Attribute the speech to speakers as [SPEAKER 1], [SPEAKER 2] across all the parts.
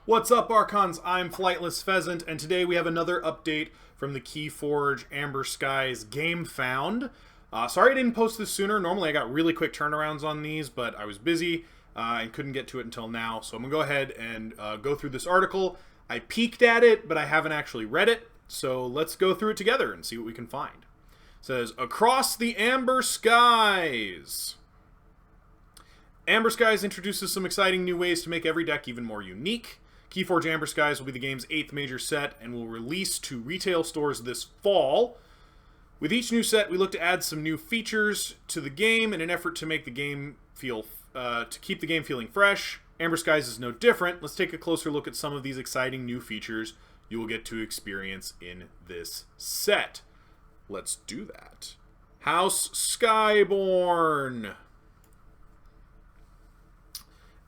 [SPEAKER 1] What's up, Archons? I'm Flightless Pheasant, and today we have another update from the Keyforge Amber Skies game found. Sorry I didn't post this sooner. Normally I got really quick turnarounds on these, but I was busy and couldn't get to it until now. So I'm going to go ahead and go through this article. I peeked at it, but I haven't actually read it. So let's go through it together and see what we can find. It says, Across the Amber Skies. Amber Skies introduces some exciting new ways to make every deck even more unique. Keyforge Amber Skies will be the game's 8th major set and will release to retail stores this fall. With each new set, we look to add some new features to the game in an effort to make the game keep the game feeling fresh. Amber Skies is no different. Let's take a closer look at some of these exciting new features you will get to experience in this set. Let's do that. House Skyborn.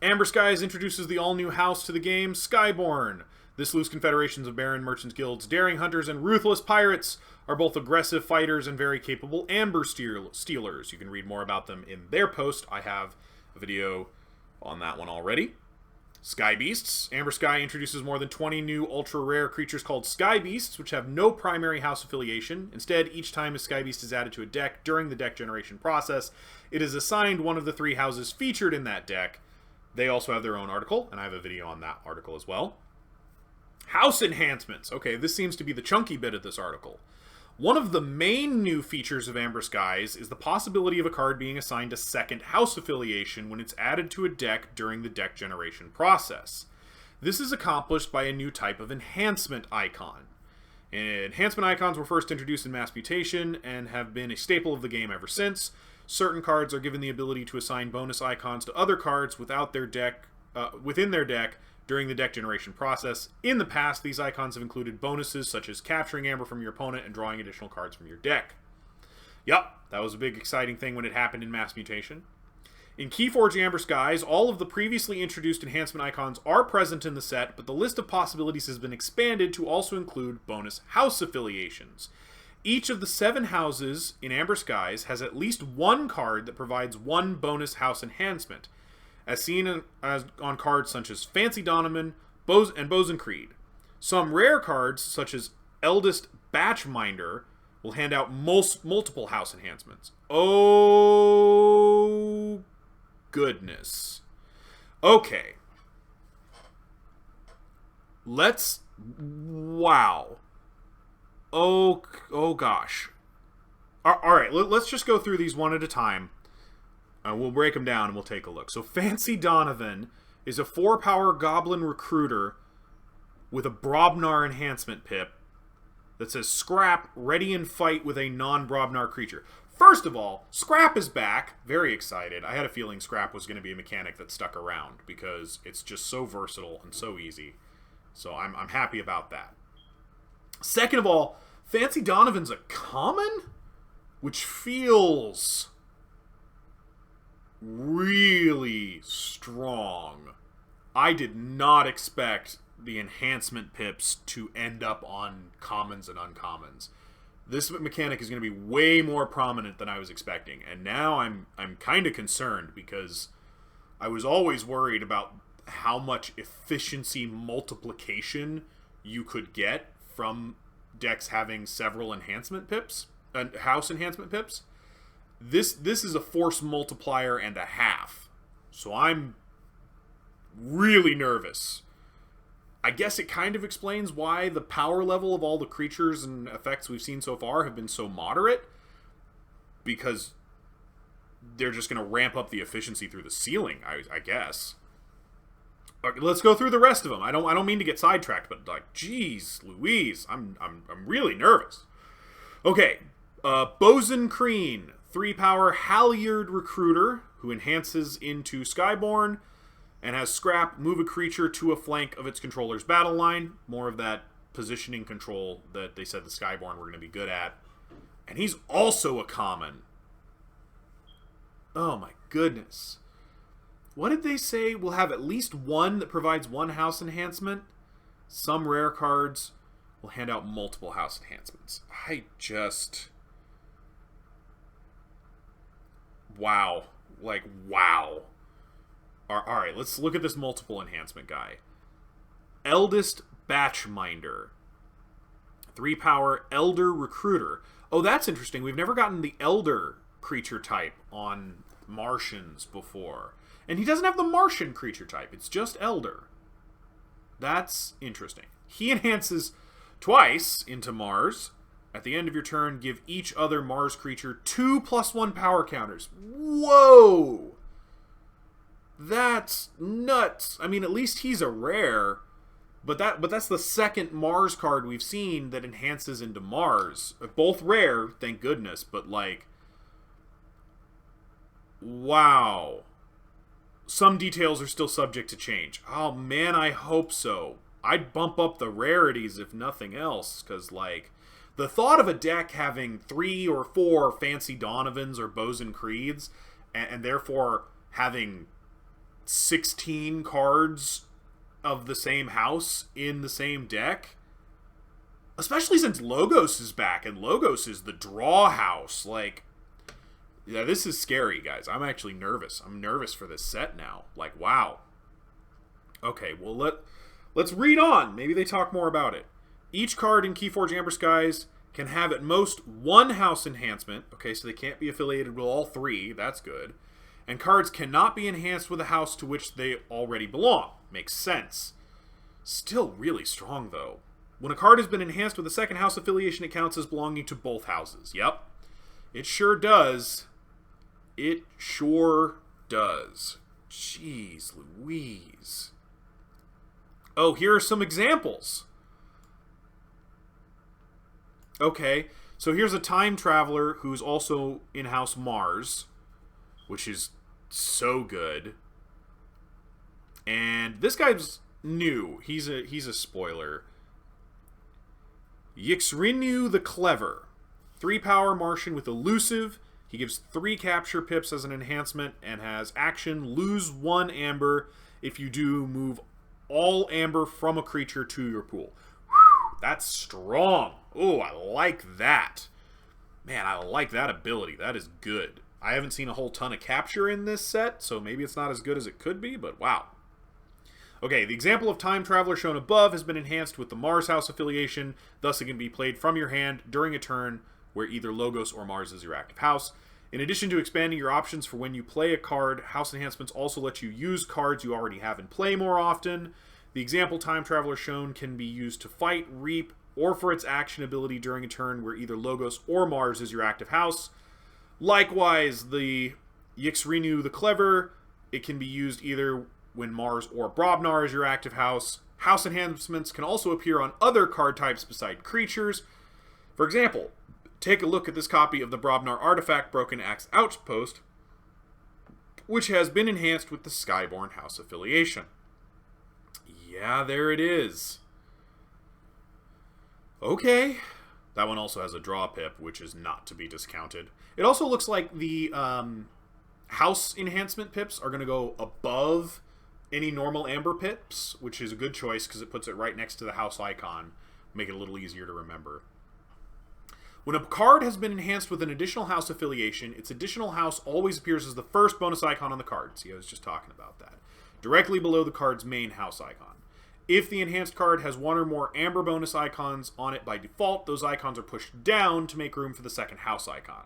[SPEAKER 1] Amber Skies introduces the all-new house to the game, Skyborn. This loose confederations of Baron, Merchants Guilds, daring hunters, and ruthless pirates are both aggressive fighters and very capable Amber Stealers. You can read more about them in their post. I have a video on that one already. Sky Beasts. Amber Sky introduces more than 20 new ultra-rare creatures called Sky Beasts, which have no primary house affiliation. Instead, each time a Sky Beast is added to a deck during the deck generation process, it is assigned one of the 3 houses featured in that deck. They also have their own article, and I have a video on that article as well. House Enhancements. Okay, this seems to be the chunky bit of this article. One of the main new features of Amber Skies is the possibility of a card being assigned a second house affiliation when it's added to a deck during the deck generation process. This is accomplished by a new type of enhancement icon. Enhancement icons were first introduced in Mass Mutation and have been a staple of the game ever since. Certain cards are given the ability to assign bonus icons to other cards within their deck during the deck generation process. In the past, these icons have included bonuses such as capturing Amber from your opponent and drawing additional cards from your deck. Yup, that was a big exciting thing when it happened in Mass Mutation. In Keyforge Amber Skies, all of the previously introduced enhancement icons are present in the set, but the list of possibilities has been expanded to also include bonus house affiliations. Each of the 7 houses in Amber Skies has at least one card that provides one bonus house enhancement, as seen on cards such as Fancy Donovan and Bosun Creed. Some rare cards, such as Eldest Batchminder, will hand out multiple house enhancements. Oh, goodness. Okay. Wow. Oh gosh. Alright, let's just go through these one at a time. We'll break them down and we'll take a look. So Fancy Donovan is a 4-power goblin recruiter with a Brobnar enhancement pip that says Scrap, ready in fight with a non-Brobnar creature. First of all, Scrap is back. Very excited. I had a feeling Scrap was going to be a mechanic that stuck around because it's just so versatile and so easy. So I'm happy about that. Second of all, Fancy Donovan's a common, which feels really strong. I did not expect the enhancement pips to end up on commons and uncommons. This mechanic is going to be way more prominent than I was expecting, and now I'm kind of concerned because I was always worried about how much efficiency multiplication you could get from decks having several enhancement pips, house enhancement pips. This is a force multiplier and a half, so I'm really nervous. I guess it kind of explains why the power level of all the creatures and effects we've seen so far have been so moderate, because they're just going to ramp up the efficiency through the ceiling, I guess. Okay, let's go through the rest of them. I don't mean to get sidetracked, but like, geez, Louise, I'm really nervous. Okay, Bosun Creed, 3-power Halyard recruiter who enhances into Skyborn and has Scrap, move a creature to a flank of its controller's battle line. More of that positioning control that they said the Skyborn were going to be good at. And he's also a common. Oh my goodness. What did they say? We'll have at least one that provides one house enhancement. Some rare cards will hand out multiple house enhancements. Wow. Like, wow. Alright, let's look at this multiple enhancement guy. Eldest Batchminder. 3 power Elder Recruiter. Oh, that's interesting. We've never gotten the Elder creature type on Martians before. And he doesn't have the Martian creature type. It's just Elder. That's interesting. He enhances twice into Mars. At the end of your turn, give each other Mars creature 2+1 power counters. Whoa! That's nuts. I mean, at least he's a rare, but that's the second Mars card we've seen that enhances into Mars. Both rare, thank goodness, but like, wow. Some details are still subject to change. Oh man, I hope so. I'd bump up the rarities if nothing else, because like, the thought of a deck having 3 or 4 fancy Donovans or Bosun Creeds, and therefore having 16 cards of the same house in the same deck, especially since Logos is back, and Logos is the draw house, like, yeah, this is scary, guys. I'm actually nervous. I'm nervous for this set now. Like, wow. Okay, well, let's read on. Maybe they talk more about it. Each card in Keyforge Amber Skies can have at most 1 house enhancement. Okay, so they can't be affiliated with all 3. That's good. And cards cannot be enhanced with a house to which they already belong. Makes sense. Still really strong, though. When a card has been enhanced with a second house affiliation, it counts as belonging to both houses. Yep. It sure does. It sure does. Jeez Louise. Oh, here are some examples. Okay, so here's a time traveler who's also in House Mars, which is so good. And this guy's new. He's a spoiler. Yixrinu the Clever. 3 power Martian with elusive. He gives 3 capture pips as an enhancement and has action lose 1 amber. If you do, move all amber from a creature to your pool. Whew, that's strong. Oh, I like that. Man, I like that ability. That is good. I haven't seen a whole ton of capture in this set, so maybe it's not as good as it could be, but wow. Okay, the example of Time Traveler shown above has been enhanced with the Mars House affiliation, thus it can be played from your hand during a turn where either Logos or Mars is your active house. In addition to expanding your options for when you play a card, House Enhancements also let you use cards you already have in play more often. The example Time Traveler shown can be used to fight, reap, or for its action ability during a turn where either Logos or Mars is your active house. Likewise, the Yixrinu the Clever, it can be used either when Mars or Brobnar is your active house. House Enhancements can also appear on other card types beside creatures. For example, take a look at this copy of the Brobnar Artifact Broken Axe Outpost, which has been enhanced with the Skyborn House affiliation. Yeah, there it is. Okay. That one also has a draw pip, which is not to be discounted. It also looks like the House Enhancement pips are going to go above any normal Amber pips, which is a good choice because it puts it right next to the house icon. Make it a little easier to remember. When a card has been enhanced with an additional house affiliation, its additional house always appears as the first bonus icon on the card. See, I was just talking about that. Directly below the card's main house icon. If the enhanced card has 1 or more Amber bonus icons on it by default, those icons are pushed down to make room for the second house icon,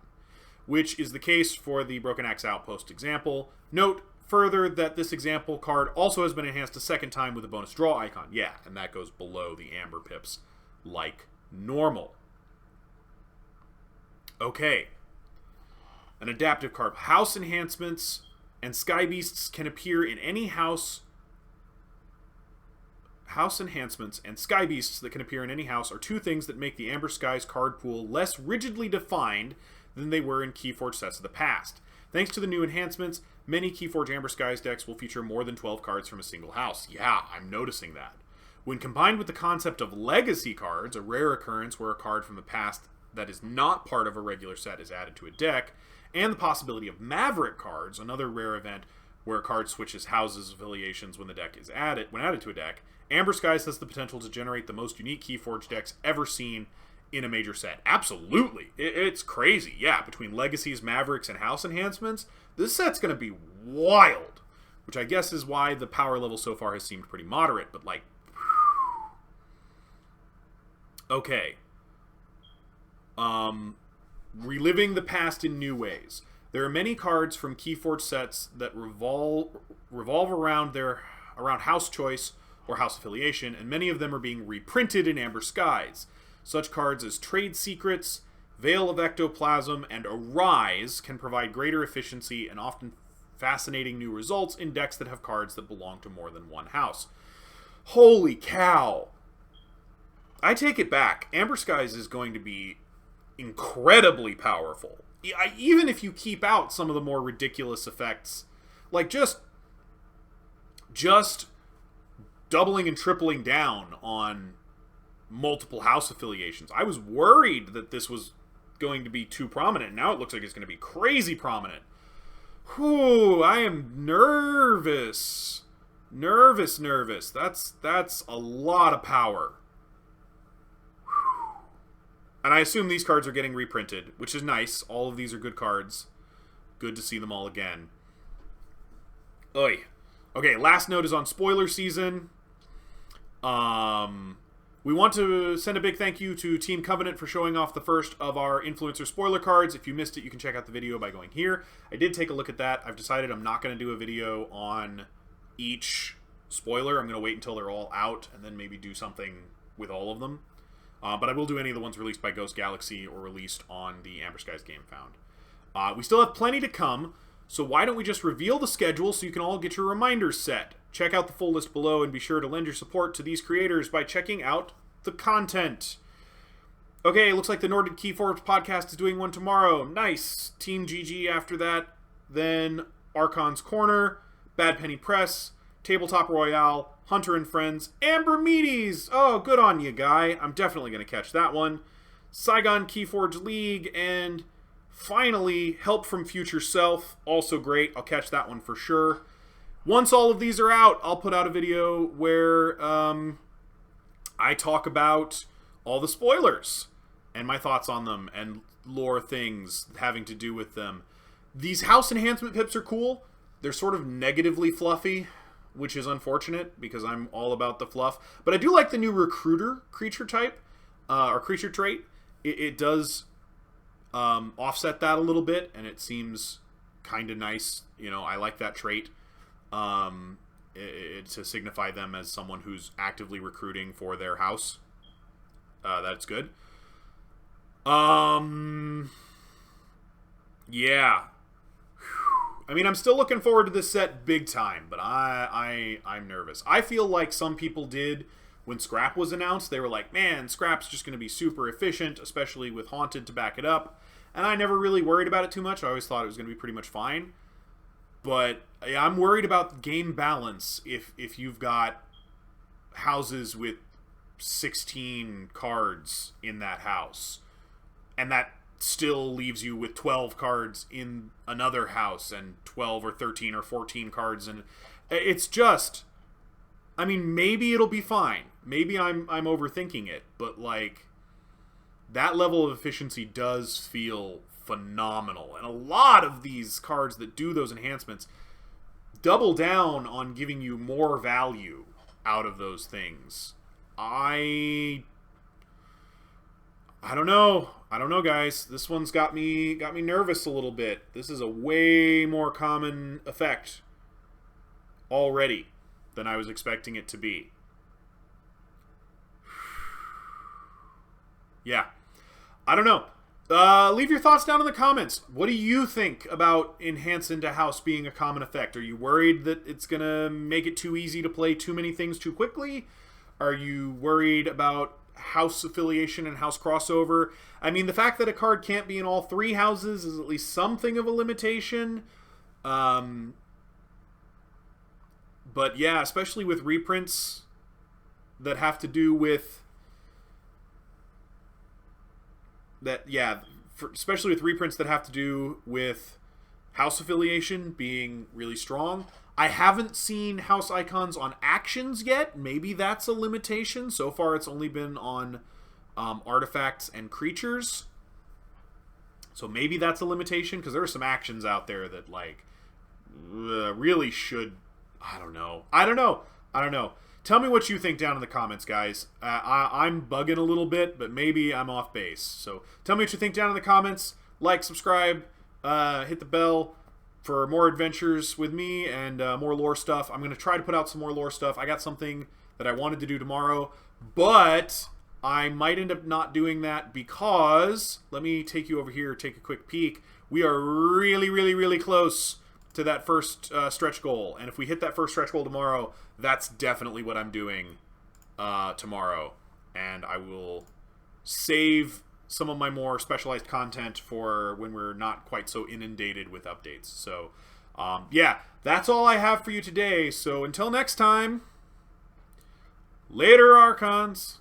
[SPEAKER 1] which is the case for the Broken Axe Outpost example. Note further that this example card also has been enhanced a second time with a bonus draw icon. Yeah, and that goes below the Amber pips like normal. Okay. An adaptive card. House Enhancements and Sky Beasts can appear in any house. House Enhancements and Sky Beasts that can appear in any house are 2 things that make the Amber Skies card pool less rigidly defined than they were in Keyforge sets of the past. Thanks to the new enhancements, many Keyforge Amber Skies decks will feature more than 12 cards from a single house. Yeah, I'm noticing that. When combined with the concept of legacy cards, a rare occurrence where a card from the past that is not part of a regular set is added to a deck, and the possibility of Maverick cards, another rare event where a card switches houses affiliations when added to a deck, Amber Skies has the potential to generate the most unique Keyforge decks ever seen in a major set. Absolutely. It's crazy. Yeah, between Legacies, Mavericks, and House Enhancements, this set's going to be wild. Which I guess is why the power level so far has seemed pretty moderate, but like, Okay. Reliving the past in new ways. There are many cards from Keyforge sets that revolve around house choice or house affiliation, and many of them are being reprinted in Amber Skies. Such cards as Trade Secrets, Veil of Ectoplasm, and Arise can provide greater efficiency and often fascinating new results in decks that have cards that belong to more than one house. Holy cow! I take it back. Amber Skies is going to be incredibly powerful. Even if you keep out some of the more ridiculous effects, like just doubling and tripling down on multiple house affiliations. I was worried that this was going to be too prominent. Now it looks like it's going to be crazy prominent. Whew, I am nervous. Nervous. That's a lot of power. And I assume these cards are getting reprinted, which is nice. All of these are good cards. Good to see them all again. Oy. Okay, last note is on spoiler season. We want to send a big thank you to Team Covenant for showing off the first of our influencer spoiler cards. If you missed it, you can check out the video by going here. I did take a look at that. I've decided I'm not going to do a video on each spoiler. I'm going to wait until they're all out and then maybe do something with all of them. But I will do any of the ones released by Ghost Galaxy or released on the Amber Skies Game Found. We still have plenty to come, so why don't we just reveal the schedule so you can all get your reminders set. Check out the full list below and be sure to lend your support to these creators by checking out the content. Okay, looks like the Nordic Keyforge podcast is doing one tomorrow. Nice. Team GG after that. Then Archons Corner, Bad Penny Press, Tabletop Royale, Hunter and Friends, Amber Meaties. Oh, good on you, guy. I'm definitely going to catch that one. Saigon Keyforge League, and finally, Help from Future Self. Also great. I'll catch that one for sure. Once all of these are out, I'll put out a video where I talk about all the spoilers and my thoughts on them and lore things having to do with them. These House Enhancement pips are cool. They're sort of negatively fluffy, which is unfortunate because I'm all about the fluff. But I do like the new Recruiter creature type, or creature trait. It does offset that a little bit, and it seems kind of nice. You know, I like that trait to signify them as someone who's actively recruiting for their house. That's good. Yeah. I mean, I'm still looking forward to this set big time, but I'm nervous. I feel like some people did when Scrap was announced. They were like, man, Scrap's just going to be super efficient, especially with Haunted to back it up. And I never really worried about it too much. I always thought it was going to be pretty much fine. But yeah, I'm worried about game balance if you've got houses with 16 cards in that house. And that still leaves you with 12 cards in another house and 12 or 13 or 14 cards, and it's just, I mean, maybe it'll be fine. Maybe I'm overthinking it, but like that level of efficiency does feel phenomenal. And a lot of these cards that do those enhancements double down on giving you more value out of those things. I don't know. I don't know, guys. This one's got me nervous a little bit. This is a way more common effect already than I was expecting it to be. Yeah. I don't know. Leave your thoughts down in the comments. What do you think about Enhance into House being a common effect? Are you worried that it's going to make it too easy to play too many things too quickly? Are you worried about house affiliation and house crossover? I mean, the fact that a card can't be in all three houses is at least something of a limitation. But yeah, especially with reprints that have to do with that, yeah, especially with reprints that have to do with house affiliation being really strong. I haven't seen house icons on actions yet. Maybe that's a limitation. So far, it's only been on artifacts and creatures. So maybe that's a limitation, because there are some actions out there that, like, really should... I don't know. Tell me what you think down in the comments, guys. I'm bugging a little bit, but maybe I'm off base. So tell me what you think down in the comments. Like, subscribe, hit the bell for more adventures with me and more lore stuff. I'm going to try to put out some more lore stuff. I got something that I wanted to do tomorrow, but I might end up not doing that because, let me take you over here, take a quick peek. We are really, really, really close to that first stretch goal. And if we hit that first stretch goal tomorrow, that's definitely what I'm doing tomorrow. And I will save some of my more specialized content for when we're not quite so inundated with updates. So, yeah, that's all I have for you today. So until next time, later, Archons.